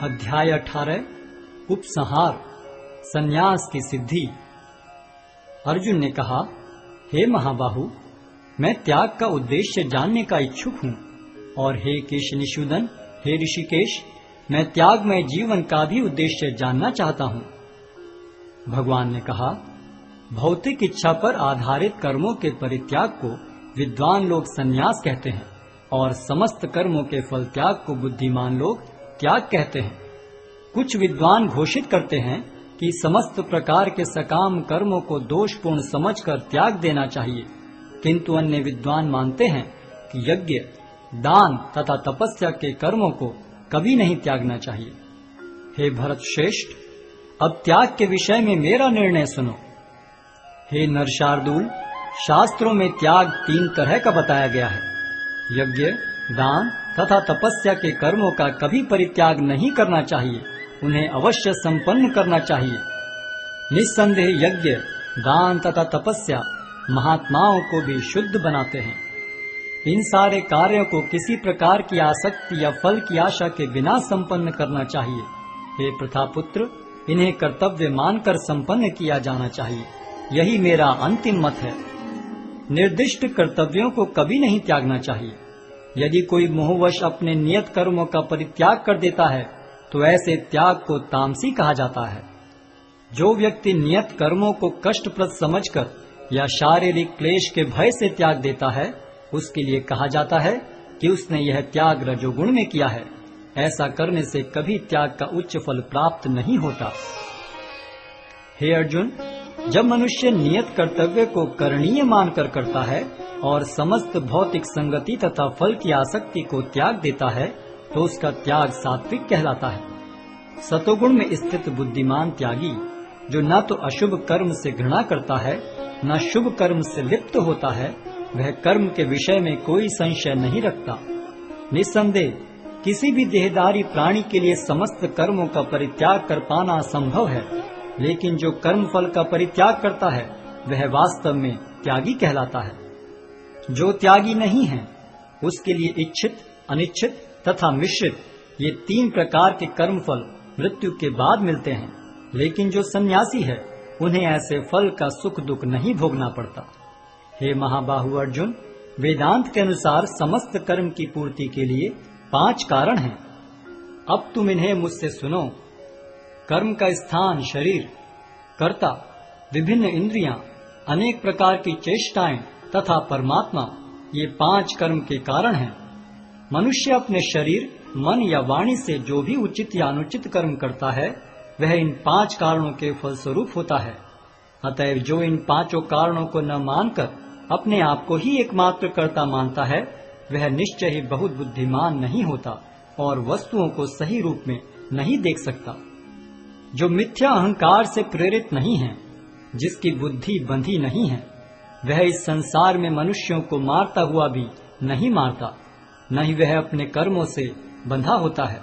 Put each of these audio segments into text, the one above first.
अध्याय 18 उपसंहार संन्यास की सिद्धि। अर्जुन ने कहा, हे महाबाहु, मैं त्याग का उद्देश्य जानने का इच्छुक हूँ। और हे केशनिषूदन, हे ऋषिकेश, मैं त्यागमय जीवन का भी उद्देश्य जानना चाहता हूँ। भगवान ने कहा, भौतिक इच्छा पर आधारित कर्मों के परित्याग को विद्वान लोग संन्यास कहते हैं और समस्त कर्मों के फल त्याग को बुद्धिमान लोग त्याग कहते हैं। कुछ विद्वान घोषित करते हैं कि समस्त प्रकार के सकाम कर्मों को दोषपूर्ण समझकर त्याग देना चाहिए, किंतु अन्य विद्वान मानते हैं कि यज्ञ, दान तथा तपस्या के कर्मों को कभी नहीं त्यागना चाहिए। हे भरत श्रेष्ठ, अब त्याग के विषय में मेरा निर्णय सुनो। हे नरशार्दूल, शास्त्रों में त्याग 3 तरह का बताया गया है। यज्ञ, दान तथा तपस्या के कर्मों का कभी परित्याग नहीं करना चाहिए, उन्हें अवश्य संपन्न करना चाहिए। निस्संदेह यज्ञ, दान तथा तपस्या महात्माओं को भी शुद्ध बनाते हैं। इन सारे कार्यों को किसी प्रकार की आसक्ति या फल की आशा के बिना संपन्न करना चाहिए। हे प्रथापुत्र, इन्हें कर्तव्य मानकर संपन्न किया जाना चाहिए। यही मेरा अंतिम मत है। निर्दिष्ट कर्तव्यों को कभी नहीं त्यागना चाहिए। यदि कोई मोहवश अपने नियत कर्मों का परित्याग कर देता है तो ऐसे त्याग को तामसी कहा जाता है। जो व्यक्ति नियत कर्मों को कष्टप्रद समझकर या शारीरिक क्लेश के भय से त्याग देता है, उसके लिए कहा जाता है कि उसने यह त्याग रजोगुण में किया है। ऐसा करने से कभी त्याग का उच्च फल प्राप्त नहीं होता। हे अर्जुन, जब मनुष्य नियत कर्तव्य को करणीय मानकर करता है और समस्त भौतिक संगति तथा फल की आसक्ति को त्याग देता है तो उसका त्याग सात्विक कहलाता है। सतोगुण में स्थित बुद्धिमान त्यागी, जो न तो अशुभ कर्म से घृणा करता है न शुभ कर्म से लिप्त होता है, वह कर्म के विषय में कोई संशय नहीं रखता। निस्संदेह किसी भी देहधारी प्राणी के लिए समस्त कर्मों का परित्याग कर पाना असंभव है, लेकिन जो कर्म फल का परित्याग करता है वह वास्तव में त्यागी कहलाता है। जो त्यागी नहीं है उसके लिए इच्छित, अनिच्छित तथा मिश्रित ये 3 प्रकार के कर्म फल मृत्यु के बाद मिलते हैं, लेकिन जो सन्यासी है उन्हें ऐसे फल का सुख दुख नहीं भोगना पड़ता। हे महाबाहु अर्जुन, वेदांत के अनुसार समस्त कर्म की पूर्ति के लिए 5 कारण हैं। अब तुम इन्हें मुझसे सुनो। कर्म का स्थान शरीर, कर्ता, विभिन्न इंद्रियां, अनेक प्रकार की चेष्टाएं तथा परमात्मा, ये 5 कर्म के कारण हैं। मनुष्य अपने शरीर, मन या वाणी से जो भी उचित या अनुचित कर्म करता है वह इन 5 कारणों के फलस्वरूप होता है। अतएव जो इन 5 कारणों को न मानकर अपने आप को ही एकमात्र कर्ता मानता है वह निश्चय ही बहुत बुद्धिमान नहीं होता और वस्तुओं को सही रूप में नहीं देख सकता। जो मिथ्या अहंकार से प्रेरित नहीं है, जिसकी बुद्धि बंधी नहीं है, वह इस संसार में मनुष्यों को मारता हुआ भी नहीं मारता, न ही वह अपने कर्मों से बंधा होता है।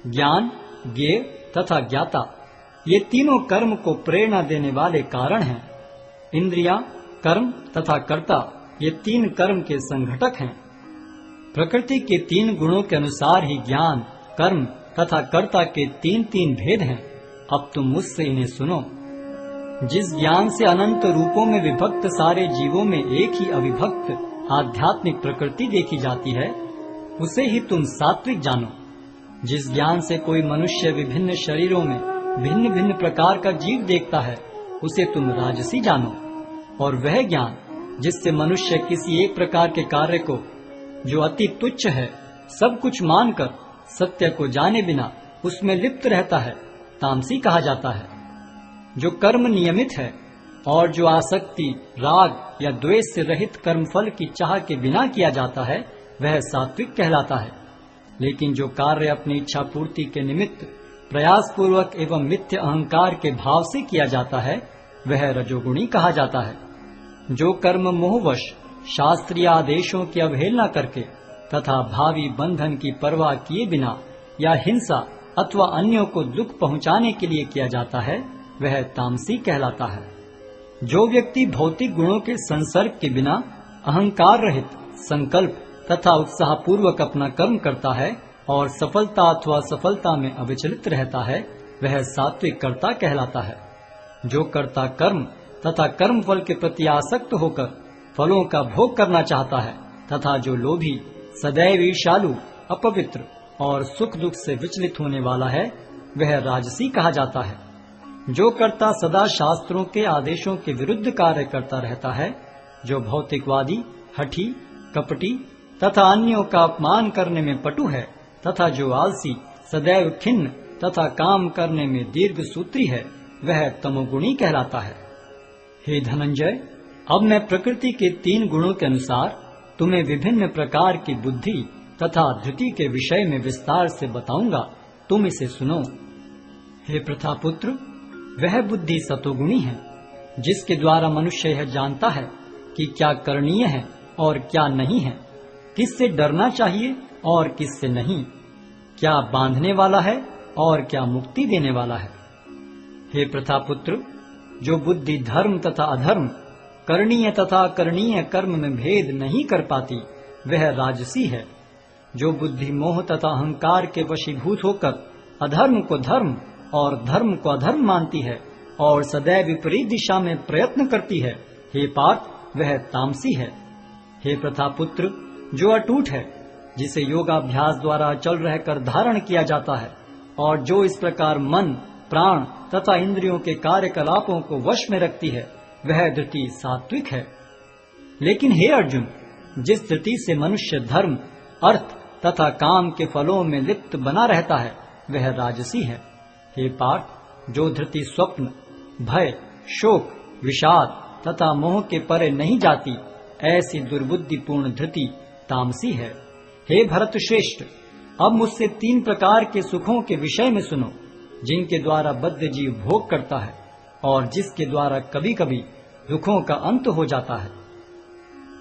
ज्ञान, ज्ञेय तथा ज्ञाता, ये तीनों कर्म को प्रेरणा देने वाले कारण हैं। इंद्रियां, कर्म तथा कर्ता, ये 3 कर्म के संघटक हैं। प्रकृति के 3 गुणों के अनुसार ही ज्ञान, कर्म तथा कर्ता के 3 भेद हैं। अब तुम मुझसे इन्हें सुनो। जिस ज्ञान से अनंत रूपों में विभक्त सारे जीवों में एक ही अविभक्त आध्यात्मिक प्रकृति देखी जाती है, उसे ही तुम सात्विक जानो। जिस ज्ञान से कोई मनुष्य विभिन्न शरीरों में भिन्न भिन्न प्रकार का जीव देखता है, उसे तुम राजसी जानो। और वह ज्ञान जिससे मनुष्य किसी एक प्रकार के कार्य को, जो अति तुच्छ है, सब कुछ मानकर सत्य को जाने बिना उसमें लिप्त रहता है, तामसी कहा जाता है। जो कर्म नियमित है और जो आसक्ति, राग या द्वेष से रहित कर्मफल की चाह के बिना किया जाता है वह सात्विक कहलाता है। लेकिन जो कार्य अपनी इच्छा पूर्ति के निमित्त प्रयास पूर्वक एवं मिथ्य अहंकार के भाव से किया जाता है वह रजोगुणी कहा जाता है। जो कर्म मोहवश शास्त्रीय आदेशों की अवहेलना करके तथा भावी बंधन की परवाह किए बिना या हिंसा अथवा अन्यों को दुख पहुंचाने के लिए किया जाता है वह तामसी कहलाता है। जो व्यक्ति भौतिक गुणों के संसर्ग के बिना अहंकार रहित संकल्प तथा उत्साह पूर्वक अपना कर्म करता है और सफलता अथवा सफलता में अविचलित रहता है, वह सात्विक कर्ता कहलाता है। जो कर्ता कर्म तथा कर्म फल के प्रति आसक्त होकर फलों का भोग करना चाहता है तथा जो लोभी, सदैव ईर्ष्यालु, अपवित्र और सुख दुख से विचलित होने वाला है, वह राजसी कहा जाता है। जो कर्ता सदा शास्त्रों के आदेशों के विरुद्ध कार्य करता रहता है, जो भौतिकवादी, हठी, कपटी तथा अन्यों का अपमान करने में पटु है तथा जो आलसी, सदैव खिन्न तथा काम करने में दीर्घ सूत्री है, वह तमोगुणी कहलाता है। हे धनंजय, अब मैं प्रकृति के 3 गुणों के अनुसार तुम्हें विभिन्न प्रकार की बुद्धि तथा धृति के विषय में विस्तार से बताऊंगा, तुम इसे सुनो। हे प्रथापुत्र, वह बुद्धि सतोगुणी है जिसके द्वारा मनुष्य यह जानता है कि क्या करणीय है और क्या नहीं है, किससे डरना चाहिए और किससे नहीं, क्या बांधने वाला है और क्या मुक्ति देने वाला है। हे प्रथापुत्र, जो बुद्धि धर्म तथा अधर्म, करणीय तथा अकरणीय कर्म में भेद नहीं कर पाती, वह राजसी है। जो बुद्धि मोह तथा अहंकार के वशीभूत होकर अधर्म को धर्म और धर्म को अधर्म मानती है और सदैव विपरीत दिशा में प्रयत्न करती है, हे पार्थ, वह तामसी है। हे प्रथापुत्र, जो अटूट है, जिसे योगाभ्यास द्वारा अचल रहकर धारण किया जाता है और जो इस प्रकार मन, प्राण तथा इंद्रियों के कार्यकलापों को वश में रखती है, वह धृति सात्विक है। लेकिन हे अर्जुन, जिस धृति से मनुष्य धर्म, अर्थ तथा काम के फलों में लिप्त बना रहता है, वह राजसी है। हे पार्थ, जो धृति स्वप्न, भय, शोक, विषाद तथा मोह के परे नहीं जाती, ऐसी दुर्बुद्धिपूर्ण धृति तामसी है। हे भरत श्रेष्ठ, अब मुझसे 3 प्रकार के सुखों के विषय में सुनो, जिनके द्वारा बद्ध जीव भोग करता है और जिसके द्वारा कभी कभी दुखों का अंत हो जाता है।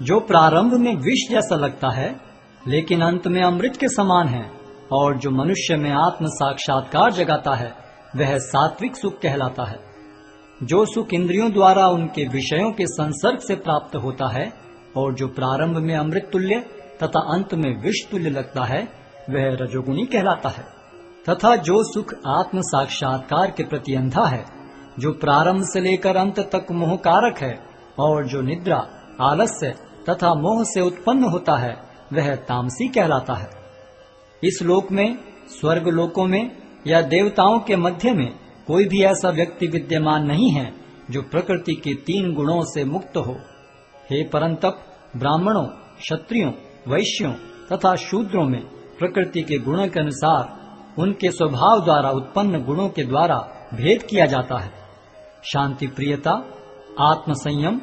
जो प्रारंभ में विष जैसा लगता है, लेकिन अंत में अमृत के समान है, और जो मनुष्य में आत्म साक्षात्कार जगाता है, वह सात्विक सुख कहलाता है। जो सुख इंद्रियों द्वारा उनके विषयों के संसर्ग से प्राप्त होता है और जो प्रारंभ में अमृत तुल्य तथा अंत में विष तुल्य लगता है, वह रजोगुणी कहलाता है। तथा जो सुख आत्म साक्षात्कार के प्रति अंधा है, जो प्रारंभ से लेकर अंत तक मोहकारक है और जो निद्रा, आलस्य तथा मोह से उत्पन्न होता है, वह तामसी कहलाता है। इस लोक में, स्वर्ग लोकों में या देवताओं के मध्य में कोई भी ऐसा व्यक्ति विद्यमान नहीं है जो प्रकृति के 3 गुणों से मुक्त हो। हे परंतप, ब्राह्मणों, क्षत्रियों, वैश्यों तथा शूद्रों में प्रकृति के गुणों के अनुसार उनके स्वभाव द्वारा उत्पन्न गुणों के द्वारा भेद किया जाता है। शांति प्रियता, आत्मसंयम,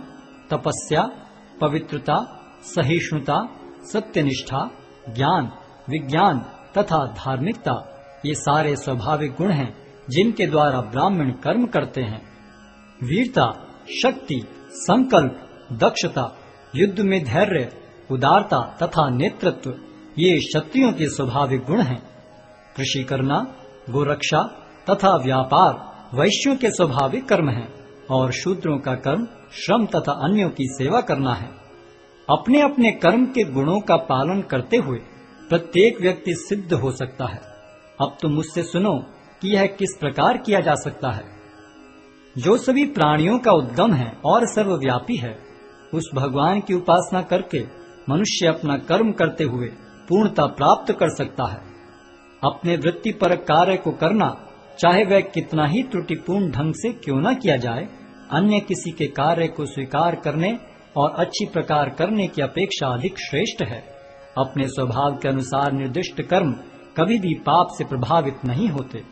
तपस्या, पवित्रता, सहिष्णुता, सत्यनिष्ठा, ज्ञान, विज्ञान तथा धार्मिकता, ये सारे स्वाभाविक गुण हैं जिनके द्वारा ब्राह्मण कर्म करते हैं। वीरता, शक्ति, संकल्प, दक्षता, युद्ध में धैर्य, उदारता तथा नेतृत्व, ये क्षत्रियों के स्वाभाविक गुण हैं। कृषि करना, गोरक्षा तथा व्यापार वैश्यों के स्वाभाविक कर्म हैं और शूद्रों का कर्म श्रम तथा अन्यों की सेवा करना है। अपने अपने कर्म के गुणों का पालन करते हुए प्रत्येक व्यक्ति सिद्ध हो सकता है। अब तुम मुझसे सुनो कि यह किस प्रकार किया जा सकता है। जो सभी प्राणियों का उद्गम है और सर्वव्यापी है, उस भगवान की उपासना करके मनुष्य अपना कर्म करते हुए पूर्णता प्राप्त कर सकता है। अपने वृत्तिपरक कार्य को करना, चाहे वह कितना ही त्रुटिपूर्ण ढंग से क्यों न किया जाए, अन्य किसी के कार्य को स्वीकार करने और अच्छी प्रकार करने की अपेक्षा अधिक श्रेष्ठ है। अपने स्वभाव के अनुसार निर्दिष्ट कर्म कभी भी पाप से प्रभावित नहीं होते।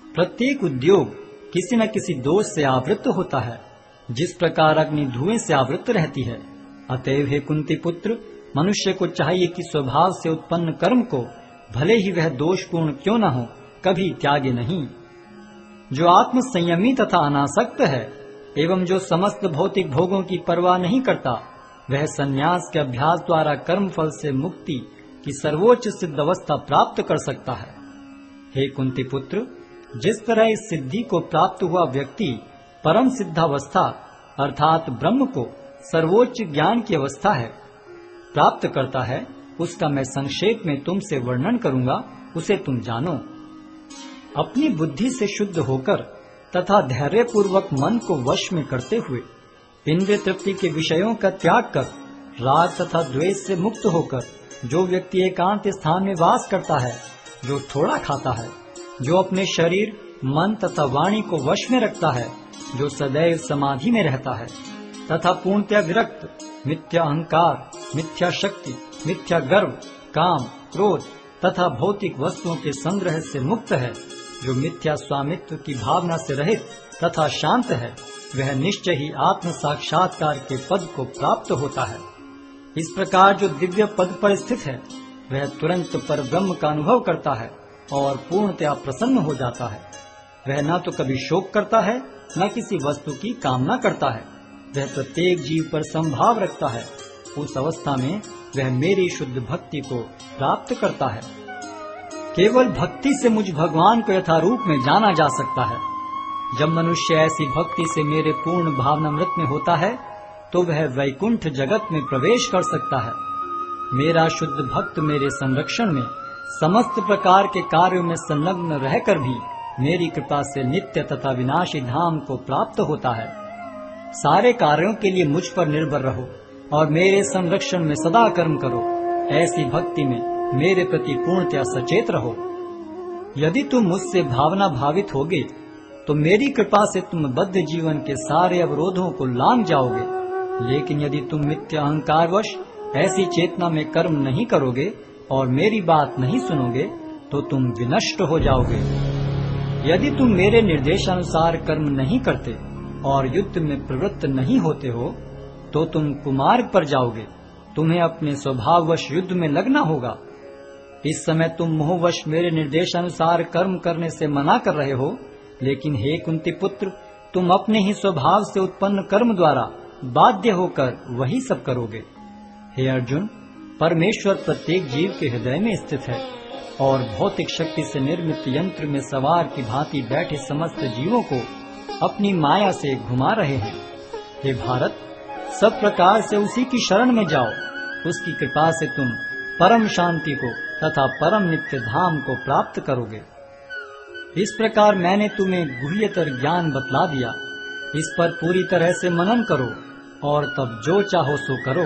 प्रत्येक उद्योग किसी न किसी दोष से आवृत होता है, जिस प्रकार अग्नि धुएं से आवृत रहती है। अतएव हे कुंती पुत्र, मनुष्य को चाहिए कि स्वभाव से उत्पन्न कर्म को, भले ही वह दोषपूर्ण क्यों न हो, कभी त्यागे नहीं। जो आत्म संयमी तथा अनासक्त है एवं जो समस्त भौतिक भोगों की परवाह नहीं करता, वह संन्यास के अभ्यास द्वारा कर्म फल से मुक्ति की सर्वोच्च सिद्ध अवस्था प्राप्त कर सकता है। हे कुंती पुत्र, जिस तरह इस सिद्धि को प्राप्त हुआ व्यक्ति परम सिद्धावस्था अर्थात ब्रह्म को सर्वोच्च ज्ञान की अवस्था है प्राप्त करता है, उसका मैं संक्षेप में तुमसे वर्णन करूंगा, उसे तुम जानो। अपनी बुद्धि से शुद्ध होकर तथा धैर्य पूर्वक मन को वश में करते हुए इंद्रिय तृप्ति के विषयों का त्याग कर राग तथा द्वेष से मुक्त होकर जो व्यक्ति एकांत स्थान में वास करता है, जो थोड़ा खाता है, जो अपने शरीर मन तथा वाणी को वश में रखता है, जो सदैव समाधि में रहता है तथा पूर्णतया विरक्त, मिथ्या अहंकार, मिथ्या शक्ति, मिथ्या गर्व, काम, क्रोध तथा भौतिक वस्तुओं के संग्रह से मुक्त है, जो मिथ्या स्वामित्व की भावना से रहित तथा शांत है, वह निश्चय ही आत्म साक्षात्कार के पद को प्राप्त होता है। इस प्रकार जो दिव्य पद पर स्थित है, वह तुरंत पर ब्रह्म का अनुभव करता है और पूर्णतया प्रसन्न हो जाता है। वह न तो कभी शोक करता है, न किसी वस्तु की कामना करता है। वह प्रत्येक जीव पर संभाव रखता है। उस अवस्था में वह मेरी शुद्ध भक्ति को प्राप्त करता है। केवल भक्ति से मुझ भगवान को यथारूप में जाना जा सकता है। जब मनुष्य ऐसी भक्ति से मेरे पूर्ण भावनामृत में होता है, तो वह वैकुंठ जगत में प्रवेश कर सकता है। मेरा शुद्ध भक्त मेरे संरक्षण में समस्त प्रकार के कार्यों में संलग्न रहकर भी मेरी कृपा से नित्य तथा विनाशी धाम को प्राप्त होता है। सारे कार्यों के लिए मुझ पर निर्भर रहो और मेरे संरक्षण में सदा कर्म करो। ऐसी भक्ति में मेरे प्रति पूर्णतया सचेत रहो। यदि तुम मुझसे भावना भावित होगे, तो मेरी कृपा से तुम बद्ध जीवन के सारे अवरोधों को लांघ जाओगे। लेकिन यदि तुम मिथ्या अहंकारवश ऐसी चेतना में कर्म नहीं करोगे और मेरी बात नहीं सुनोगे, तो तुम विनष्ट हो जाओगे। यदि तुम मेरे निर्देशानुसार कर्म नहीं करते और युद्ध में प्रवृत्त नहीं होते हो, तो तुम कुमार्ग पर जाओगे। तुम्हें अपने स्वभाववश युद्ध में लगना होगा। इस समय तुम मोहवश मेरे निर्देशानुसार कर्म करने से मना कर रहे हो, लेकिन हे कुंती पुत्र, तुम अपने ही स्वभाव से उत्पन्न कर्म द्वारा बाध्य होकर वही सब करोगे। हे अर्जुन, परमेश्वर प्रत्येक जीव के हृदय में स्थित है और भौतिक शक्ति से निर्मित यंत्र में सवार की भांति बैठे समस्त जीवों को अपनी माया से घुमा रहे हैं। हे भारत, सब प्रकार से उसी की शरण में जाओ। उसकी कृपा से तुम परम शांति को तथा परम नित्य धाम को प्राप्त करोगे। इस प्रकार मैंने तुम्हें गुह्यतर ज्ञान बतला दिया। इस पर पूरी तरह से मनन करो और तब जो चाहो सो करो।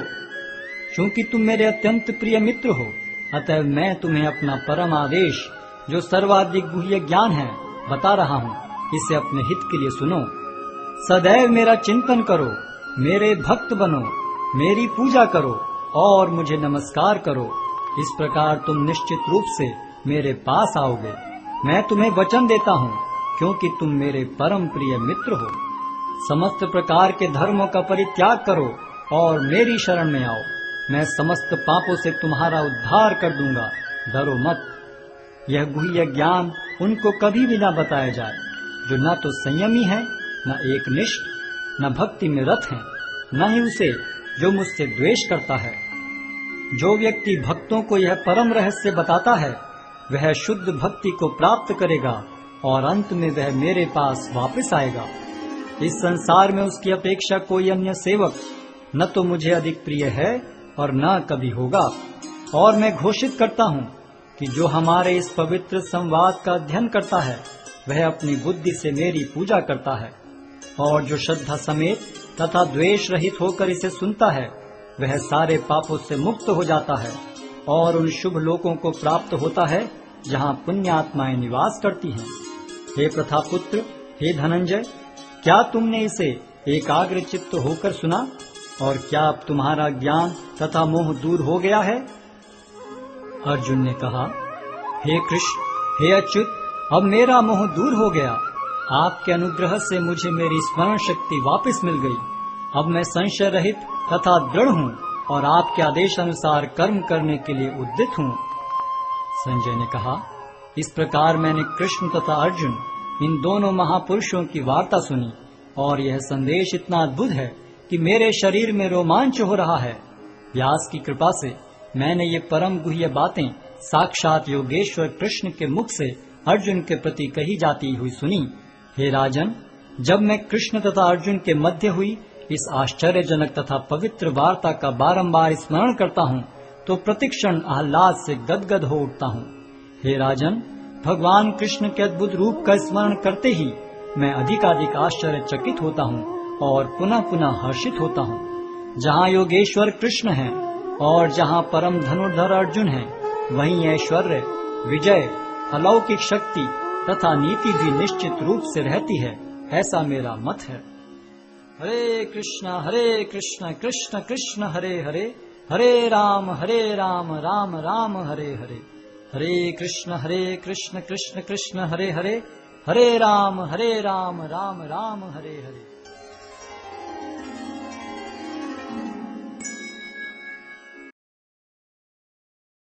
क्योंकि तुम मेरे अत्यंत प्रिय मित्र हो, अतः मैं तुम्हें अपना परम आदेश, जो सर्वाधिक गुह्य ज्ञान है, बता रहा हूँ। इसे अपने हित के लिए सुनो। सदैव मेरा चिंतन करो, मेरे भक्त बनो, मेरी पूजा करो और मुझे नमस्कार करो। इस प्रकार तुम निश्चित रूप से मेरे पास आओगे। मैं तुम्हें वचन देता हूँ, क्योंकि तुम मेरे परम प्रिय मित्र हो। समस्त प्रकार के धर्मों का परित्याग करो और मेरी शरण में आओ। मैं समस्त पापों से तुम्हारा उद्धार कर दूंगा। डरो मत। यह गुह्य ज्ञान उनको कभी भी न बताया जाए जो न तो संयमी है, न एकनिष्ठ, न भक्ति में रत है, न ही उसे जो मुझसे द्वेष करता है। जो व्यक्ति भक्तों को यह परम रहस्य बताता है, वह शुद्ध भक्ति को प्राप्त करेगा और अंत में वह मेरे पास वापस आएगा। इस संसार में उसकी अपेक्षा कोई अन्य सेवक न तो मुझे अधिक प्रिय है और न कभी होगा। और मैं घोषित करता हूँ कि जो हमारे इस पवित्र संवाद का अध्ययन करता है, वह अपनी बुद्धि से मेरी पूजा करता है, और जो श्रद्धा समेत तथा द्वेष रहित होकर इसे सुनता है, वह सारे पापों से मुक्त हो जाता है और उन शुभ लोकों को प्राप्त होता है जहाँ पुण्य आत्माएं निवास करती हैं। हे प्रथापुत्र, हे धनंजय, क्या तुमने इसे एकाग्र चित्त होकर सुना? और क्या अब तुम्हारा ज्ञान तथा मोह दूर हो गया है? अर्जुन ने कहा, हे कृष्ण, हे अच्युत, अब मेरा मोह दूर हो गया। आपके अनुग्रह से मुझे मेरी स्मरण शक्ति वापस मिल गई। अब मैं संशय रहित तथा दृढ़ हूँ और आपके आदेश अनुसार कर्म करने के लिए उद्यत हूँ। संजय ने कहा, इस प्रकार मैंने कृष्ण तथा अर्जुन इन दोनों महापुरुषों की वार्ता सुनी और यह संदेश इतना अद्भुत है कि मेरे शरीर में रोमांच हो रहा है। व्यास की कृपा से मैंने ये परम गुह्य बातें साक्षात योगेश्वर कृष्ण के मुख से अर्जुन के प्रति कही जाती हुई सुनी। हे राजन, जब मैं कृष्ण तथा अर्जुन के मध्य हुई इस आश्चर्यजनक तथा पवित्र वार्ता का बारंबार स्मरण करता हूँ, तो प्रतिक्षण आह्लाद से गदगद हो उठता हूँ। हे राजन, भगवान कृष्ण के अद्भुत रूप का स्मरण करते ही मैं अधिकाधिक आश्चर्यचकित होता हूँ और पुनः पुनः हर्षित होता हूँ। जहाँ योगेश्वर कृष्ण है और जहाँ परम धनुर्धर अर्जुन है, वहीं ऐश्वर्य, विजय, अलौकिक शक्ति तथा नीति भी निश्चित रूप से रहती है, ऐसा मेरा मत है। हरे कृष्ण कृष्ण कृष्ण हरे हरे, हरे राम राम राम हरे हरे। हरे कृष्ण कृष्ण कृष्ण हरे हरे, हरे राम राम राम हरे हरे।